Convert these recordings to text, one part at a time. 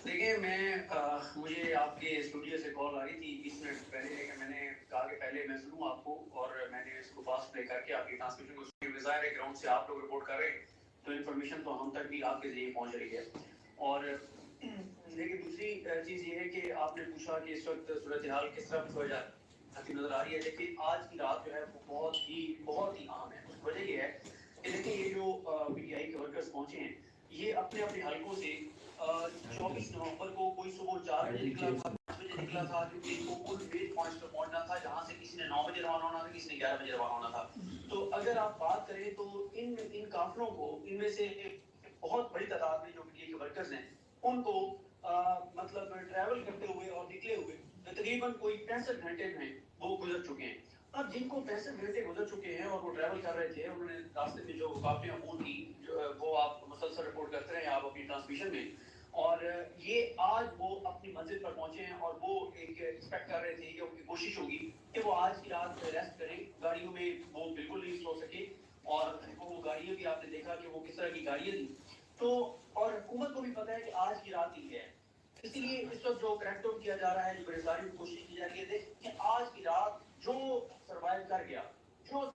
دیکھیں مجھے آپ کے اسٹوڈیو سے کال آ رہی تھی 20 منٹ پہلے کہ میں نے کہا کہ پہلے میں سنوں آپ کو اور میں نے اس کو فاسٹ پلے کر کے آپ کی ٹرانسمیشن کو ظاہر ہے گراؤنڈ سے آپ لوگ رپورٹ کر رہے ہیں تو انفارمیشن تو ہم تک بھی آپ کے ذریعے پہنچ رہی ہے. اور لیکن دوسری چیز یہ ہے کہ آپ نے پوچھا کہ اس وقت صورتحال کس طرح کی وجہ آتی نظر آ رہی ہے. لیکن آج کی رات جو ہے وہ بہت ہی اہم ہے. اس کی وجہ یہ ہے کہ دیکھیں یہ جو پی ٹی آئی کے ورکرز پہنچے ہیں یہ اپنے اپنے حلقوں سے 24 نومبر کو کوئی صبح 4 بجے نکلا تھا 5 بجے نکلا تھا کیونکہ ان کو کل ویٹ پوائنٹس پہ پہنچنا تھا جہاں سے کسی نے 9 بجے روانہ ہونا تھا کسی نے 11 بجے روانہ ہونا تھا. تو اگر آپ بات کریں تو ان قافلوں کو ان میں سے بہت بڑی تعداد میں جو پی ٹی آئی کے ورکرز ہیں ان کو مطلب ٹریول کرتے ہوئے اور نکلے ہوئے تقریباً کوئی 65 گھنٹے میں وہ گزر چکے ہیں. اب جن کو 65 گھنٹے گزر چکے ہیں اور وہ ٹریول کر رہے تھے انہوں نے راستے میں جو قافلیں عبور کی وہ آپ مسلسل رپورٹ کرتے رہے آپ اپنی ٹرانسمیشن میں اور یہ آج وہ اپنی منزل پر پہنچے ہیں اور وہ ایک ایکسپیکٹ کر رہے تھے کہ ان کی کوشش ہوگی کہ وہ آج کی رات ریسٹ کریں. گاڑیوں میں وہ بالکل نہیں سو سکے اور وہ گاڑیاں بھی آپ نے دیکھا کہ وہ کس طرح کی گاڑیاں تھیں. تو اور حکومت کو بھی پتہ ہے کہ آج کی رات ہی ہے اس لیے اس وقت جو کریک ڈاؤن کیا جا رہا ہے جو گرفتاری کی کوشش کی جا رہی ہے کہ آج کی رات جو سروائیو کر گیا جو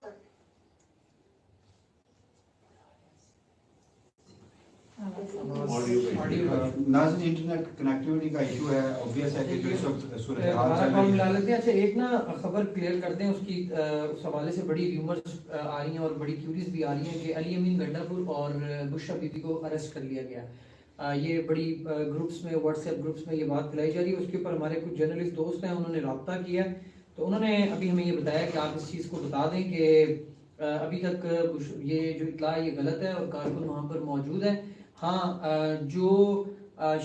ناظرین انٹرنیٹ کنیکٹیوٹی کا ایشو ہے obvious ہے کہ جو اس وقت صورتحال چل رہی ہے. لیتے ہیں. اچھا ایک نا خبر کلیئر کرتے ہیں اس کی اس حوالے سے بڑی ریومرز آ رہی ہیں اور بڑی کیوریز بھی آ رہی ہیں کہ علی امین گنڈا پور اور بشرا بی بی کو اریسٹ کر لیا گیا. یہ بڑی گروپس میں واٹس ایپ گروپس میں یہ بات پھیلائی جا رہی ہے. اس کے اوپر ہمارے کچھ جرنلسٹ دوست ہیں انہوں نے رابطہ کیا تو انہوں نے ابھی ہمیں یہ بتایا کہ آپ اس چیز کو بتا دیں کہ ابھی تک یہ جو اطلاع یہ غلط ہے اور کارکن وہاں پر موجود ہے. ہاں جو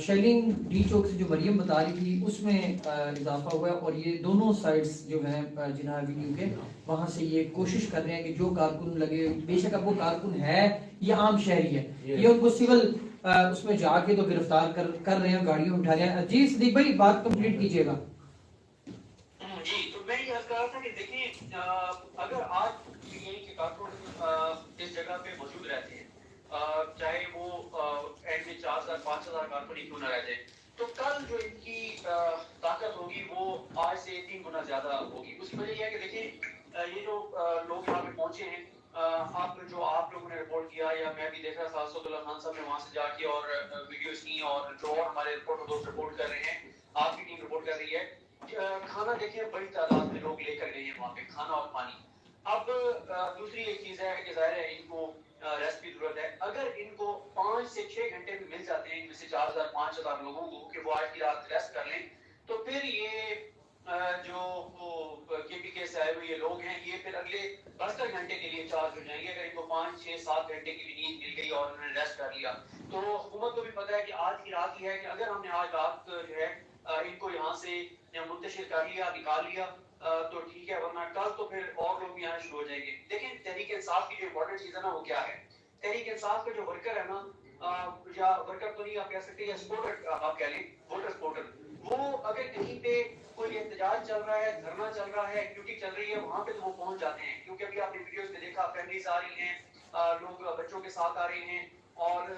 شیلنگ ڈی چوک سے جو مریم بتا رہی تھی اس میں اضافہ ہوا ہے اور یہ دونوں سائڈز جو ہیں جناب ویڈیو کے وہاں سے یہ کوشش کر رہے ہیں کہ جو کارکن لگے بے شک اب وہ کارکن ہے یہ عام شہری ہے یہ ان کو سول اس میں جا کے تو گرفتار کر رہے ہیں گاڑیوں اٹھا رہے ہیں. جی صدیق بھائی بات کمپلیٹ کیجیے گا. جی تو میں یہ عرض کر رہا تھا کہ دیکھیں اگر آج پی ٹی آئی کے کارکن اس جگہ پہ موجود رہتے ہیں چاہے وہ اینڈ میں 4,000 5,000 کارکن کیوں نہ رہتے تو کل جو ان کی طاقت ہوگی وہ آج سے 3 گنا زیادہ ہوگی. اس کی وجہ یہ ہے کہ دیکھیں یہ جو لوگ یہاں پہ پہنچے ہیں آپ لوگوں نے رپورٹ کیا یا میں بھی دیکھ رہا تھا اسد اللہ خان صاحب نے وہاں سے جا کے اور ویڈیوز کی اور جو اور ہمارے رپورٹر دوست رپورٹ کر رہے ہیں آپ کی ٹیم رپورٹ کر رہی ہے. کھانا دیکھیں بڑی تعداد میں لوگ لے کر گئے ہیں وہاں پہ کھانا اور پانی. اب دوسری ایک چیز ہے کہ ظاہر ہے ان کو ریسٹ کی ضرورت ہے. اگر ان کو 5 سے 6 گھنٹے بھی مل جاتے ہیں ان میں سے 4,000 5,000 لوگوں کو کہ وہ آج کی رات ریسٹ کر لیں تو پھر یہ جو کے پی کے سے آئے ہوئے یہ لوگ ہیں یہ پھر اگلے 72 گھنٹے کے لیے چارج ہو جائیں گے. اگر ان کو 5 6 7 گھنٹے کی بھی نیند مل گئی اور انہوں نے ریسٹ کر لیا تو حکومت کو بھی پتہ ہے کہ آج کی رات ہی ہے کہ اگر ہم نے آج رات جو ہے ان کو یہاں سے منتشر کر لیا نکال لیا تو ٹھیک ہے ورنہ کل تو پھر اور لوگ بھی آنا شروع ہو جائیں گے. دیکھیں تحریک انصاف کی جو امپورٹنٹ چیز ہے نا وہ کیا ہے. تحریک انصاف کا جو ورکر ہے نا یا ورکر تو نہیں آپ کہہ سکتے یا سپورٹر آپ کہہ لیں ووٹر سپورٹر وہ اگر کہیں پہ کوئی احتجاج چل رہا ہے دھرنا چل رہا ہے ایکٹیویٹی چل رہی ہے وہاں پہ تو وہ پہنچ جاتے ہیں کیونکہ ابھی آپ نے ویڈیوز میں دیکھا فیملیز آ رہی ہیں لوگ بچوں کے ساتھ آ رہے ہیں اور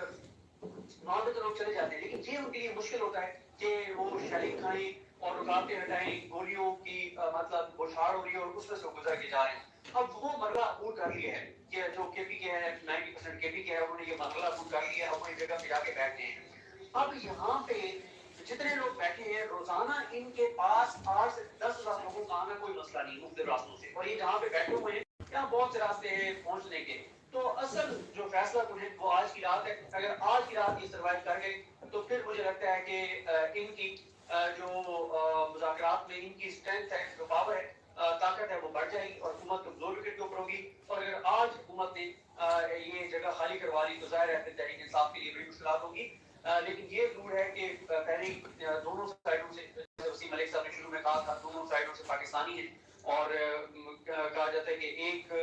وہاں پہ تو لوگ چلے جاتے ہیں. لیکن یہ ان کے لیے مشکل ہوتا ہے کہ وہ شیلنگ کھائیں اور رکاوٹیں ہٹائیں گولیوں کی مطلب بوچھاڑ ہو رہی ہے اور اس میں سے گزر کے جا رہے ہیں. اب وہ مرحلہ عبور کر لیا ہے کہ جو کے پی کے ہے 90% کے پی کے ہے انہوں نے یہ مرحلہ عبور کر لیا ہے اپنی جگہ پہ جا کے بیٹھے ہیں. اب یہاں پہ جتنے لوگ بیٹھے ہیں روزانہ ان کے پاس 8 سے 10,000 لوگوں کا آنا کوئی مسئلہ نہیں مختلف راستوں سے اور یہ جہاں پہ بیٹھے ہوئے ہیں یہاں بہت سے راستے ہیں پہنچنے کے. تو اصل جو فیصلہ کن ہے وہ آج کی رات ہے. اگر آج کی رات یہ سروائیو کر گئے تو پھر مجھے لگتا ہے کہ ان کی جو مذاکرات میں ان کی اسٹرینتھ ہے جو پاور ہے طاقت ہے وہ بڑھ جائے گی اور حکومت کمزور وکٹ کے اوپر ہوگی. اور اگر آج حکومت نے یہ جگہ خالی کروا لی تو ظاہر ہے تحریک انصاف کے لیے بڑی مشکلات ہوگی. لیکن یہ ضرور ہے کہ پہلے دونوں سائڈوں سے وسیم ملک صاحب نے شروع میں کہا تھا دونوں سائڈوں سے پاکستانی ہیں اور کہا جاتا ہے کہ ایک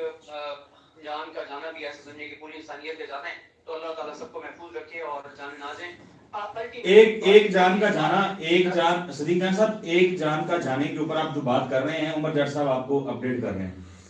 جان کا جانا بھی ایسا سمجھے کہ پوری انسانیت کا جانا ہے. تو اللہ تعالیٰ سب کو محفوظ رکھے اور جان نازیں. ایک جان کا جانا ایک جان صدیق خان صاحب ایک جان کا جانے کے اوپر آپ جو بات کر رہے ہیں عمر جٹ صاحب آپ کو اپڈیٹ کر رہے ہیں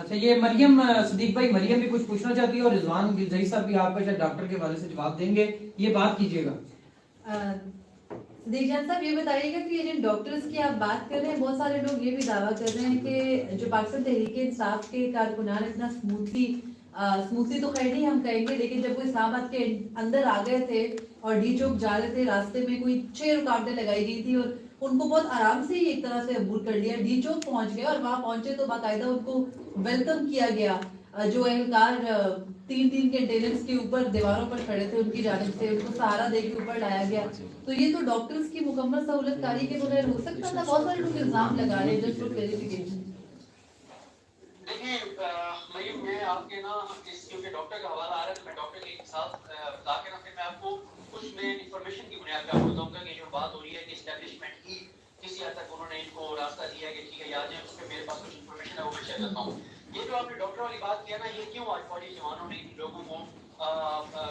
اچھا یہ مریم صدیق بھائی مریم بھی کچھ پوچھنا چاہتی ہے اور رضوان گلزئی صاحب بھی آپ کا شاید ڈاکٹر کے حوالے سے جواب دیں گے, یہ بات کیجیے گا. صدیق جان صاحب یہ بتائیے گا کہ یہ جن ڈاکٹرز کی آپ بات کر رہے ہیں, بہت سارے لوگ یہ بھی دعویٰ کر رہے ہیں کہ جو پاکستان تحریک انصاف کے کارکنان اتنا اسموتھلی تو خیر نہیں ہم کہیں گے, لیکن جب وہ اسلام آباد کے اندر آ گئے تھے اور ڈی چوک جا رہے تھے, راستے میں کوئی 6 رکاوٹیں لگائی گئی تھی اور ان کو بہت آرام سے ہی ایک طرح سے عبور کر لیا. ڈی چوک پہنچ گئے اور وہاں پہنچے تو باقاعدہ ان کو ویلکم کیا گیا. جو اہلکار 3 کنٹینرز کے اوپر دیواروں پر کھڑے تھے ان کی جانب سے ان کو سہارا دے کے اوپر لایا گیا. تو یہ تو ڈاکٹرز کی مکمل سہولت کاری کے بغیر ہو سکتا تھا. بہت سارے لوگ الزام لگا رہے ہیں جسٹ فار کلیریفیکیشن. دیکھیے مریم میں آپ کے نا اس کیونکہ ڈاکٹر کا حوالہ آ رہا ہے تو میں ڈاکٹر کے ساتھ بتا کے نا پھر میں آپ کو کچھ میں انفارمیشن کی بنیاد پہ آپ کو بتاؤں گا کہ جو بات ہو رہی ہے کہ اسٹیبلشمنٹ کی کسی حد تک انہوں نے ان کو راستہ دیا ہے کہ ٹھیک ہے یاد ہے, اس پہ میرے پاس کچھ انفارمیشن ہے وہ میں شیئر کرتا ہوں. یہ جو آپ نے ڈاکٹر والی بات کیا نا, یہ کیوں آج فوجی جوانوں نے ان لوگوں کو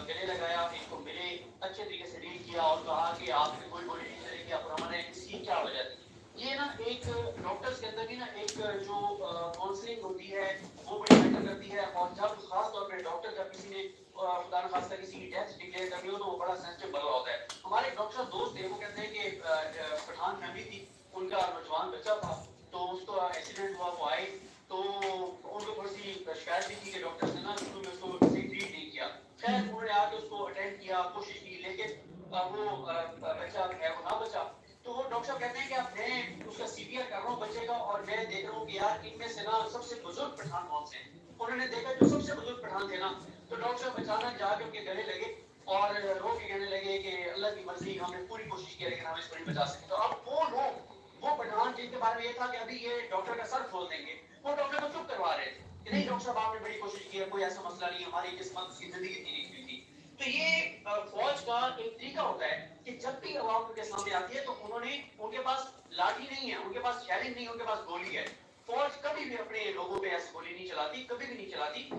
گلے لگایا, ان کو ملے, اچھے طریقے سے ڈیل کیا اور کہا کہ آپ نے کوئی گولی نہیں چلے گی, آپ ہمارے اس کی کیا وجہ تھی. یہ نا ایک ڈاکٹرز کے اندر بھی نا ایک جو کاؤنسلنگ ہوتی ہے وہ بڑی میٹر کرتی ہے, اور جب خاص طور پہ ڈاکٹر جب کسی نے خدا نخواستہ کسی کی ڈیتھ ڈکلیئر کرنی ہو تو وہ بڑا سینسٹیو بلا ہوتا ہے. ہمارے ڈاکٹر دوست تھے, وہ کہتے ہیں کہ پٹھان فیملی تھی, ان کا نوجوان بچہ تھا تو اس کو ایکسیڈنٹ ہوا, وہ آئے تو ان کو تھوڑی سی شکایت بھی تھی کہ ڈاکٹرز نے نا شروع میں اس کو صحیح ٹریٹ نہیں کیا. خیر انہوں نے آ کے اس کو اٹینڈ کیا, کوشش کی, لیکن وہ بچہ ہے وہ نہ بچا. تو وہ ڈاکٹر صاحب کہتے ہیں کہ اب میں اس کا سی پی آر کر رہا ہوں بچے کا, اور میں دیکھ رہا ہوں کہ یار ان میں سے نا سب سے بزرگ پٹھان کون سے ہیں. انہوں نے دیکھا جو سب سے بزرگ پٹھان تھے نا, تو ڈاکٹر صاحب اچانک جا کے ان کے گلے لگے اور رو کے کہنے لگے کہ اللہ کی مرضی, ہم نے پوری کوشش کی لیکن ہم اس کو نہیں بچا سکے. تو اب وہ لوگ وہ پٹھان جن کے بارے میں یہ تھا کہ ابھی یہ ڈاکٹر کا سر کھول دیں گے, وہ ڈاکٹر کو چپ کروا رہے تھے کہ نہیں ڈاکٹر صاحب آپ نے بڑی کوشش کی ہے, کوئی ایسا مسئلہ نہیں, ہماری قسمت اس کی زندگی اتنی نہیں ہوئی تھی. تو یہ فوج کا ایک طریقہ ہوتا ہے کہ جب بھی عوام کے سامنے آتی ہے تو انہوں نے, ان کے پاس لاٹھی نہیں ہے, ان کے پاس چیلنج نہیں, ان کے پاس گولی ہے. فوج کبھی بھی اپنے لوگوں پہ ایسی گولی نہیں چلاتی, کبھی بھی نہیں چلاتی.